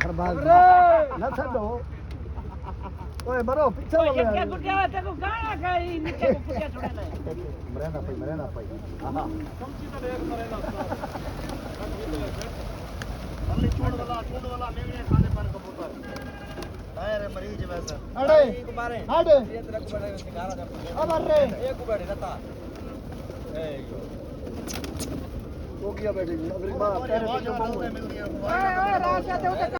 खरबाज न छॾो ओए मरो पीछे हो गया क्या गुटिया ते को गाना खाई नीचे को पुटिया छोड़े ले मरेना पई हां समझी तो देख मरेगा अगली छोड़ वाला मेरे खाने पर कबूतर अरे मरीज वैसा अरे एक मारे हट ये तरह को बड़े शिकारा कर अब रे एक को बैठे रहता ए हो गया बैठे अगली बार तेरे पीछे मिल गया ओए ओए राशा ते